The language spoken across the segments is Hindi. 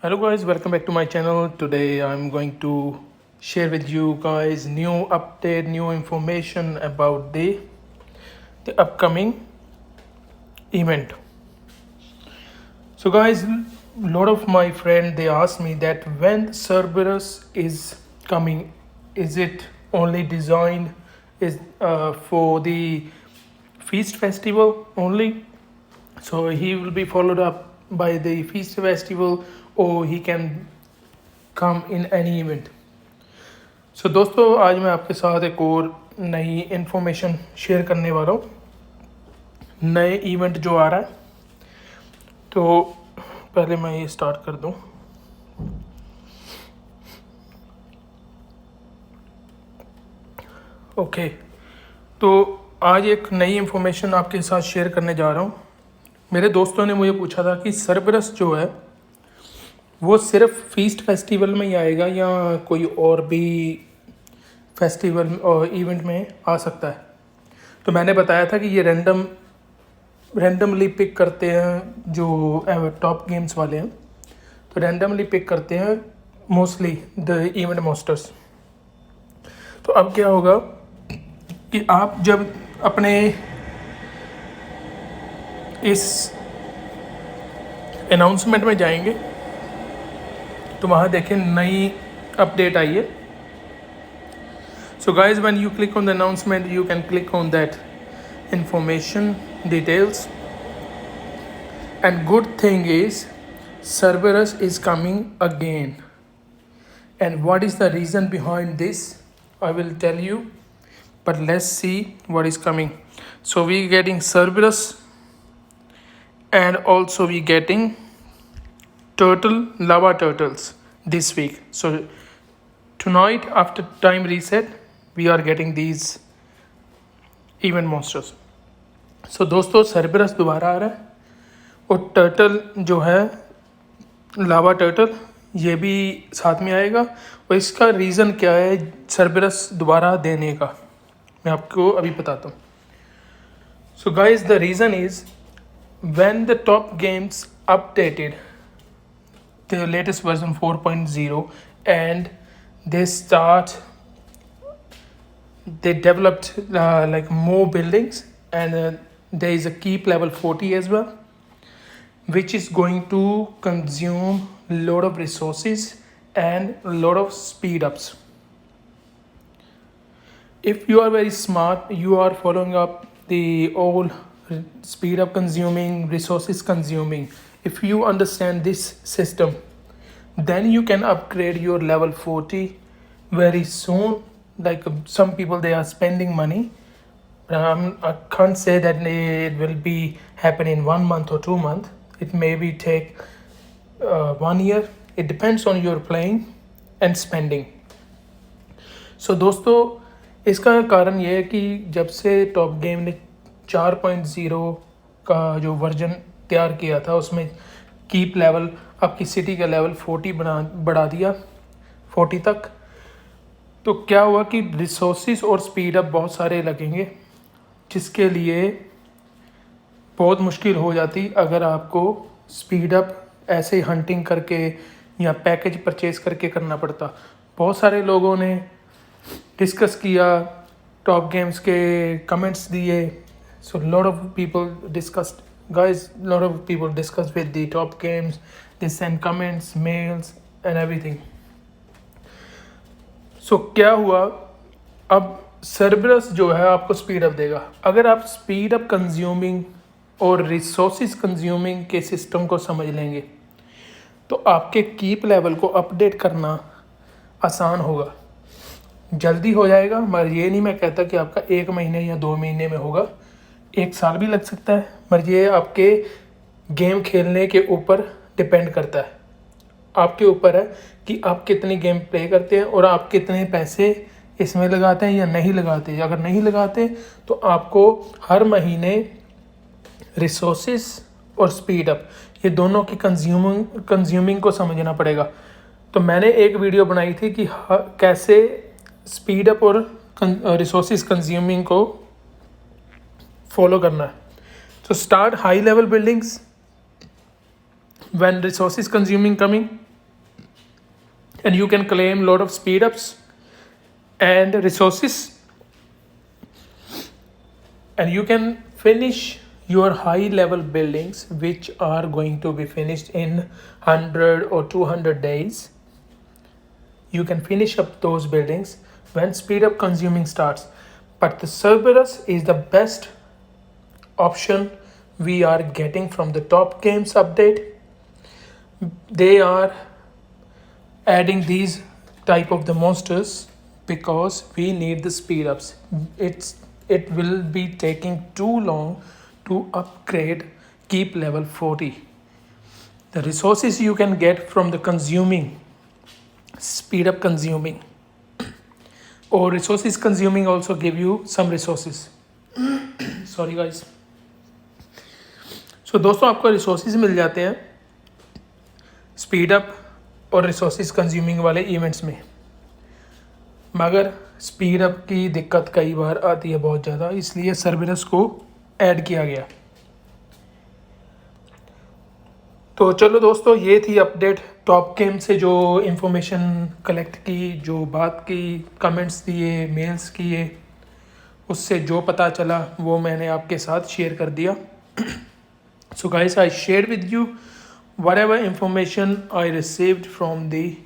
Hello guys, welcome back to my channel. Today I'm going to share with you guys new update, new information about the upcoming event. So guys, lot of my friend they asked me that when Cerberus is coming, is it only designed is for the feast festival only? So he will be followed up by the feast festival, or he can come in any event. सो दोस्तों आज मैं आपके साथ एक और नई इन्फॉर्मेशन शेयर करने वाला हूँ, नए इवेंट जो आ रहा है। तो पहले मैं ये स्टार्ट कर दूँ। ओके, तो आज एक नई इन्फॉर्मेशन आपके साथ शेयर करने जा रहा हूँ। मेरे दोस्तों ने मुझे पूछा था कि सरबरस जो है वो सिर्फ फीस्ट फेस्टिवल में ही आएगा या कोई और भी फेस्टिवल और इवेंट में आ सकता है। तो मैंने बताया था कि ये रैंडमली पिक करते हैं जो टॉप गेम्स वाले हैं, तो रैंडमली पिक करते हैं मोस्टली द इवेंट मास्टर्स। तो अब क्या होगा कि आप जब अपने इस अनाउंसमेंट में जाएंगे तो वहाँ देखें नई अपडेट आई है। So guys, when you click on the announcement, you can click on that information details. And good thing is Cerberus is coming again. And what is the reason behind this? I will tell you. But let's see what is coming. So we getting Cerberus and also we getting lava turtles this week. So tonight after time reset we are getting these event monsters. So दोस्तों सरबरस दोबारा आ रहा है और टर्टल जो है लावा टर्टल ये भी साथ में आएगा। और इसका रीज़न क्या है सरबरस दोबारा देने का, मैं आपको अभी बताता हूँ। So guys the reason is when the top games updated the latest version 4.0 and they developed like more buildings and there is a keep level 40 as well, which is going to consume a lot of resources and a lot of speed ups. If you are very smart, you are following up the all speed up consuming, resources consuming. If you understand this system, then you can upgrade your level 40 very soon. Like some people they are spending money. I can't say that it will be happen in 1 month or 2 months. It maybe take 1 year. It depends on your playing and spending. So दोस्तों इसका कारण ये है कि जब से टॉप गेम ने 4.0 का जो वर्जन तैयार किया था उसमें कीप लेवल आपकी सिटी का लेवल 40 बढ़ा दिया 40 तक। तो क्या हुआ कि रिसोर्सेज और स्पीड अप बहुत सारे लगेंगे, जिसके लिए बहुत मुश्किल हो जाती अगर आपको स्पीड अप ऐसे हंटिंग करके या पैकेज परचेज करके करना पड़ता। बहुत सारे लोगों ने डिस्कस किया, टॉप गेम्स के कमेंट्स दिए। So lot of people discussed guys, lot of people discuss with the top games, they send comments, mails and everything. So क्या हुआ, अब सरबरस जो है आपको स्पीड अप देगा। अगर आप स्पीड अप कंज्यूमिंग और रिसोर्सेज कंज्यूमिंग के सिस्टम को समझ लेंगे तो आपके कीप लेवल को अपडेट करना आसान होगा, जल्दी हो जाएगा। मगर ये नहीं मैं कहता कि आपका 1 महीने या 2 महीने में होगा, 1 साल भी लग सकता है। मगर ये आपके गेम खेलने के ऊपर डिपेंड करता है। आपके ऊपर है कि आप कितनी गेम प्ले करते हैं और आप कितने पैसे इसमें लगाते हैं या नहीं लगाते। अगर नहीं लगाते तो आपको हर महीने रिसोर्सेज और स्पीड अप ये दोनों की कंज्यूमिंग को समझना पड़ेगा। तो मैंने एक वीडियो बनाई थी कि कैसे स्पीड अप और रिसोर्सेज कंज्यूमिंग को फॉलो करना है। तो start high level buildings when resources consuming coming and you can claim lot of speed ups and resources, and you can finish your high level buildings which are going to be finished in 100 or 200 days. You can finish up those buildings when speed up consuming starts. But the Cerberus is the best option we are getting from the top games update. They are adding these type of the monsters because we need the speed ups. It will be taking too long to upgrade keep level 40. The resources you can get from the consuming speed up consuming, or resources consuming also give you some resources. Sorry guys. So दोस्तों आपको रिसोर्सेज मिल जाते हैं स्पीड अप और रिसोर्सेज कंज्यूमिंग वाले इवेंट्स में, मगर स्पीड अप की दिक्कत कई बार आती है बहुत ज़्यादा, इसलिए सर्विस को ऐड किया गया। तो चलो दोस्तों, ये थी अपडेट टॉप गेम से जो इन्फॉर्मेशन कलेक्ट की, जो बात की, कमेंट्स दिए, मेल्स किए, उससे जो पता चला वो मैंने आपके साथ शेयर कर दिया। So guys, I shared with you whatever information I received from the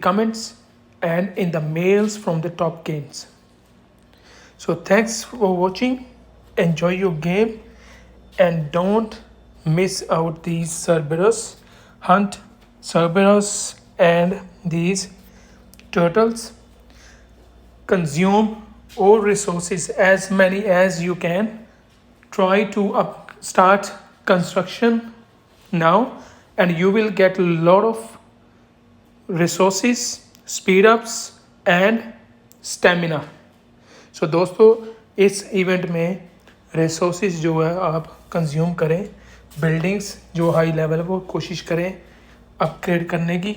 comments and in the mails from the top games. So thanks for watching. Enjoy your game and don't miss out these Cerberus. Hunt Cerberus and these turtles. Consume all resources, as many as you can. Try to start construction now and you will get a lot of resources, speed ups and stamina. So दोस्तों, इस इवेंट में रिसोर्सेज जो है आप कंज्यूम करें, बिल्डिंग्स जो हाई लेवल वो कोशिश करें अपग्रेड करने की,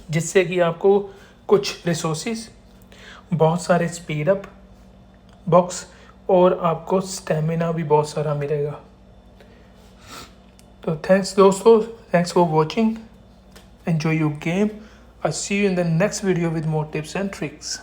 जिससे कि आपको कुछ रिसोर्सेज, बहुत सारे स्पीड अप बॉक्स और आपको स्टेमिना भी बहुत सारा मिलेगा। तो थैंक्स दोस्तों, thanks for watching, enjoy your game. I see you in the next video with more tips and tricks.